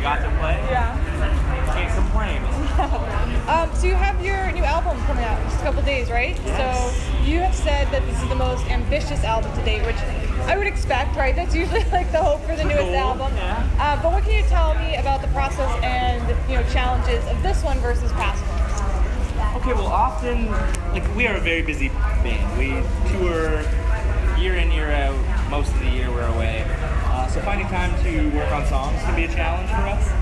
got to play. Yeah. Can't complain. So you have your new album coming out in just a couple days, right? Yes. So you have said that this is the most ambitious album to date, which I would expect, right? That's usually like the hope for the newest goal, album. yeah. But what can you tell me about the process and challenges of this one versus past ones? Okay, well, often, we are a very busy band. We tour year in, year out. Most of the year we're away. So finding time to work on songs can be a challenge for us.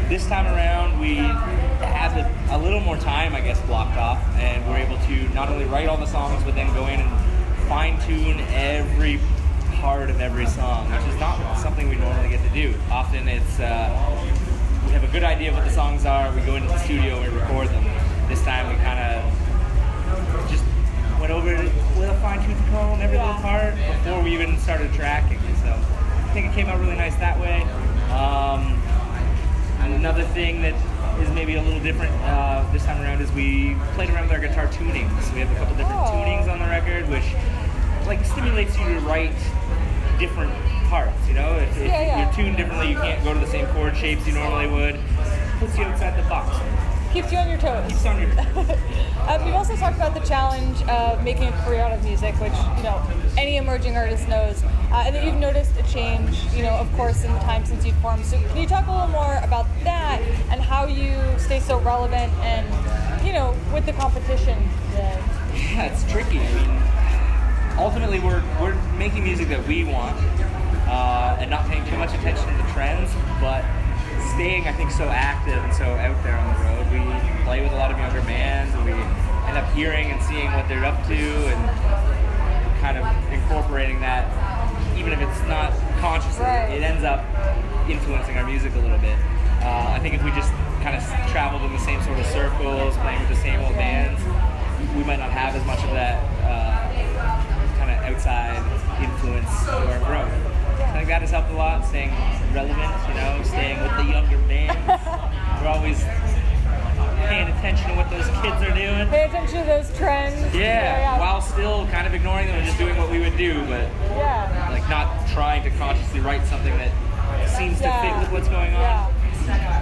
This time around, we have a little more time, I guess, blocked off, and we're able to not only write all the songs, but then go in and fine-tune every part of every song, which is not something we normally get to do. Often it's, we have a good idea of what the songs are, we go into the studio and we record them. This time we kind of just went over it with a fine-tooth comb, every little part, before we even started tracking. So I think it came out really nice that way. Another thing that is maybe a little different this time around is we played around with our guitar tunings. We have a couple different tunings on the record, which stimulates you to write different parts. If you're tuned differently, you can't go to the same chord shapes you normally would. Puts you outside the box. Keeps you on your toes. Keeps on your toes. We've also talked about the challenge of making a career out of music, which any emerging artist knows, and that you've noticed a change, of course, in the time since you've formed. So can you talk a little more about that and how you stay so relevant and with the competition? Yeah, it's tricky. I mean, ultimately, we're making music that we want, and not paying too much attention to the trends, but staying, I think, so active and so out there on the road. We play with a lot of younger bands, and we end up hearing and seeing what they're up to and kind of incorporating that, even if it's not consciously. Right. It ends up influencing our music a little bit. I think if we just kind of traveled in the same sort of circles, playing with the same old bands, we might not have as much of that kind of outside influence to our growth. I think that has helped a lot, staying relevant, staying with the younger bands. We're always paying attention to what those kids are doing. Pay attention to those trends. Yeah, while still kind of ignoring them and just doing what we would do, but not trying to consciously write something that seems to fit with what's going on,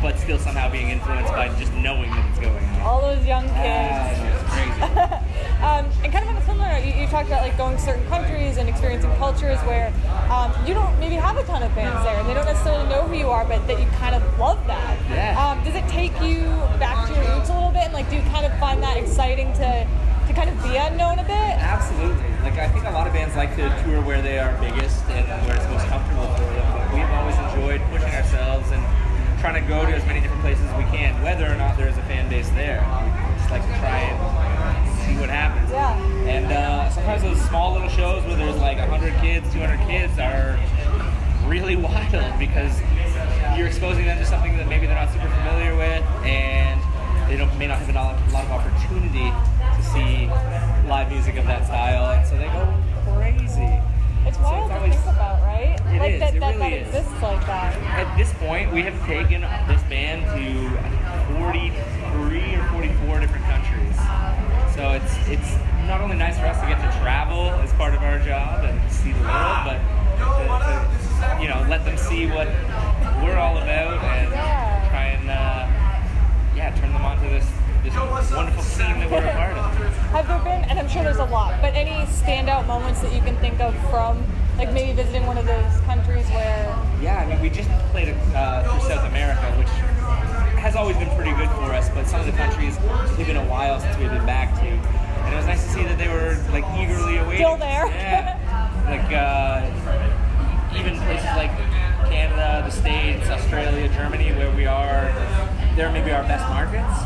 but still somehow being influenced by just knowing that it's going on. All those young kids. It's crazy. And kind of on a similar note, you talked about going to certain countries and experiencing cultures where you don't maybe have a ton of fans there, and they don't necessarily know who you are, but that you kind of love that. Yeah. Does it take you back to your roots a little bit, and do you kind of find that exciting to kind of be unknown a bit? Absolutely. I think a lot of bands like to tour where they are biggest and where it's most comfortable for them, but we've always enjoyed pushing ourselves and trying to go to as many different places as we can, whether or not there is a fan base there. We just like to try and see what happens. Yeah. And sometimes those small little shows where there's 100 kids, 200 kids are really wild because you're exposing them to something that maybe they're not super familiar with, and they may not have a lot of opportunity to see live music of that style, and so they go crazy. It's wild to think about, right? It is. It that really is. exists like that. At this point, we have taken this band to 43 or 44 different countries. So it's not only nice for us to get to travel as part of our job and see the world, but to let them see what we're all about and try and turn them on to this wonderful scene that we're a part of. Have there been, and I'm sure there's a lot, but any standout moments that you can think of from maybe visiting one of those countries where... Yeah, I mean, we just played through South America, which has always been pretty good for us, but some of the countries, it's been a while since we've been back to. And it was nice to see that they were eagerly awaiting. Still there. Yeah. Even places like Canada, the States, Australia, Germany, where we are, they're maybe our best markets.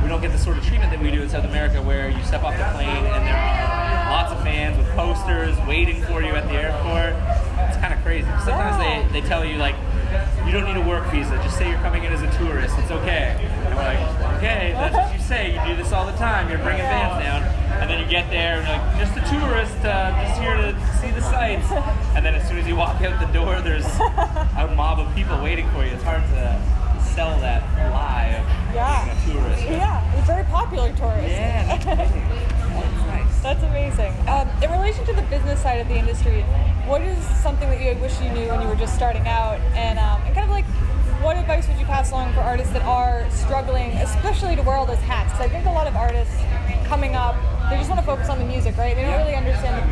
We don't get the sort of treatment that we do in South America where you step off the plane and there are lots of fans with posters waiting for you at the airport. It's kind of crazy. Sometimes they tell you, you don't need a work visa, just say you're coming in as a tourist, it's okay. And we're like, okay, that's what you say, you do this all the time, you're bringing fans down. And then you get there and you're like, just a tourist, just here to see the sights. And then as soon as you walk out the door, there's a mob of people waiting for you. It's hard to sell that lie of being a tourist. Yeah, it's very popular tourist. Yeah, that's nice. That's amazing. In relation to the business side of the industry, what is something that you wish you knew when you were just starting out, and kind of like, what advice would you pass along for artists that are struggling, especially to wear all those hats? Because I think a lot of artists coming up, they just want to focus on the music, right? They don't really understand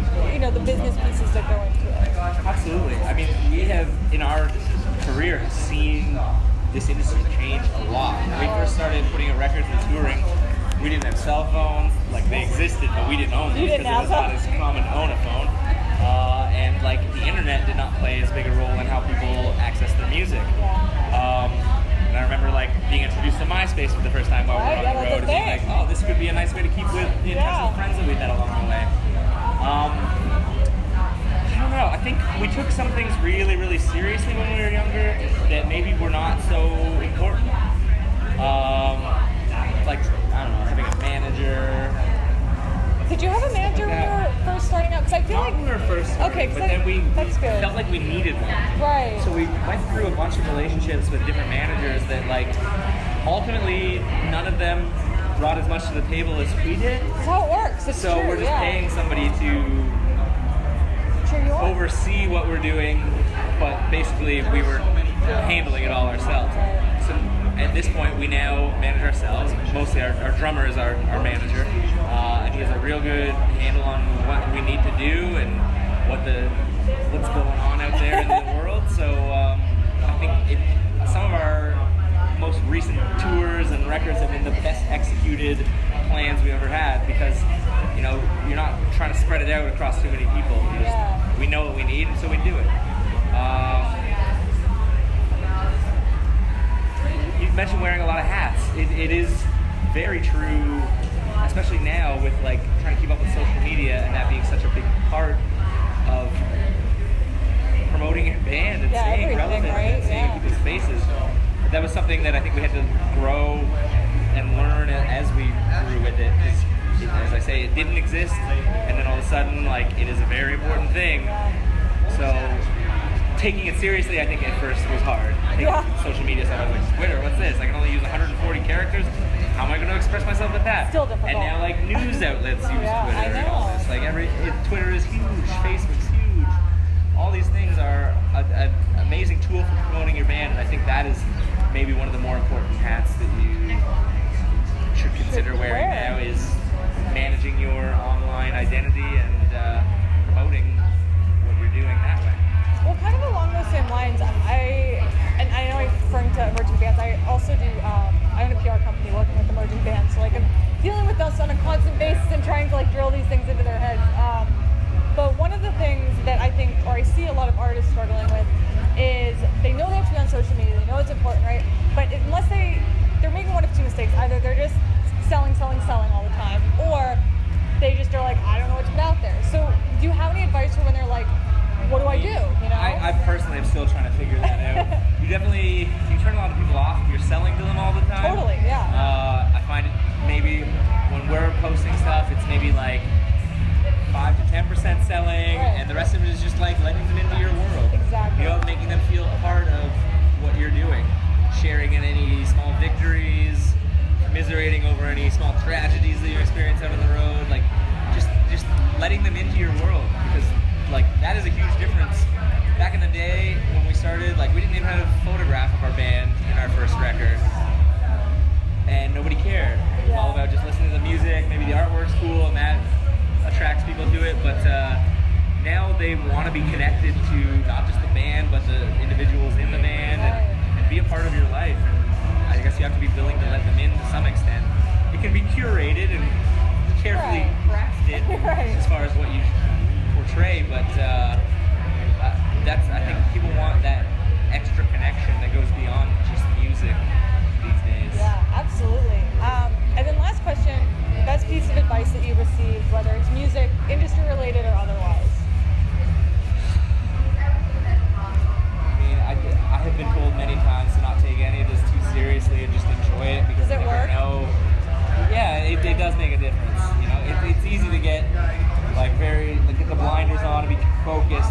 the business pieces that go into it. Absolutely. I mean, we have, in our career, seen this industry change a lot. When we first started putting out records and touring, we didn't have cell phones. Like, they existed, but we didn't own them because it was not as common to own a phone. And like, the internet did not play as big a role in how people access their music. And I remember like being introduced to MySpace for the first time while we were on the road, and being like, oh, this could be a nice way to keep in touch with friends that we met along the way. I don't know. I think we took some things really, really seriously when we were younger that maybe were not so important. Like, I don't know, having a manager. Did you have a manager when you were first starting out? Because I feel Not when we were first starting, but then we felt like we needed one. Right. So we went through a bunch of relationships with different managers that, like, ultimately none of them brought as much to the table as we did. That's how it works. It's so true, we're just paying somebody to oversee what we're doing, but basically we were handling it all ourselves. So at this point, we now manage ourselves. Mostly our drummer is our manager, and he has a real good handle on what we need to do and what's going on out there in the world. So I think some of our most recent tours and records have been the best executed plans we ever had, because you're not trying to spread it out across too many people. We know what we need, and so we do it. You mentioned wearing a lot of hats. It is very true, especially now with like trying to keep up with social media and that being such a big part of promoting your band and staying relevant and staying in people's faces. That was something that I think we had to grow and learn as we grew with it. As I say, it didn't exist, and then all of a sudden, like, it is a very important thing. So taking it seriously, I think at first was hard. Social media stuff, I was like, Twitter, what's this? I can only use 140 characters. How am I going to express myself with that? Still difficult. And now, like, news outlets use Twitter. I know. And all this. Like, Twitter is huge. Facebook's huge. All these things are an amazing tool for promoting your band, and I think that is maybe one of the more important hats that you should consider wearing now, is managing your online identity and promoting what you're doing that way. Well, kind of along those same lines, I know I'm referring to emerging bands. I also do. I own a PR company working with emerging bands, so like I'm dealing with us on a constant basis and trying to like drill these things into their heads. But one of the things that I think, or I see a lot of artists struggling with, is they know they have to be on social media. They know it's important, right? But unless they're making one of two mistakes. Either they're just selling all the time, or they just are like, I don't know what to put out there. So do you have any advice for when they're like, what do I do? I personally am still trying to figure that out. You turn a lot of people off if you're selling to them all the time. Totally, yeah. I find it maybe when we're posting stuff, it's maybe like 5 to 10% selling, and the rest of it is just like letting them into your world. Exactly. Making them feel a part of what you're doing, sharing in any small victories, commiserating over any small tragedies that you experience out on the road, like just letting them into your world, because like that is a huge difference. Back in the day when we started, like we didn't even have a photograph of our band in our first record, and nobody cared. It was all about just listening to the music. Maybe the artwork's cool and that attracts people to it, but now they want to be connected to not just the band but the individuals in the band, and be a part of your life. And I guess you have to be willing to let them in to some extent. It can be curated and carefully crafted as far as what you portray, but I think people want that extra connection that goes beyond just music these days. Yeah, absolutely. And then last question, best piece of advice that you received, whether it's music, industry related, or otherwise? I mean, I have been told many times to not take any of this too seriously and just enjoy it, because does it work? It does make a difference. It's easy to get get the blinders on and be focused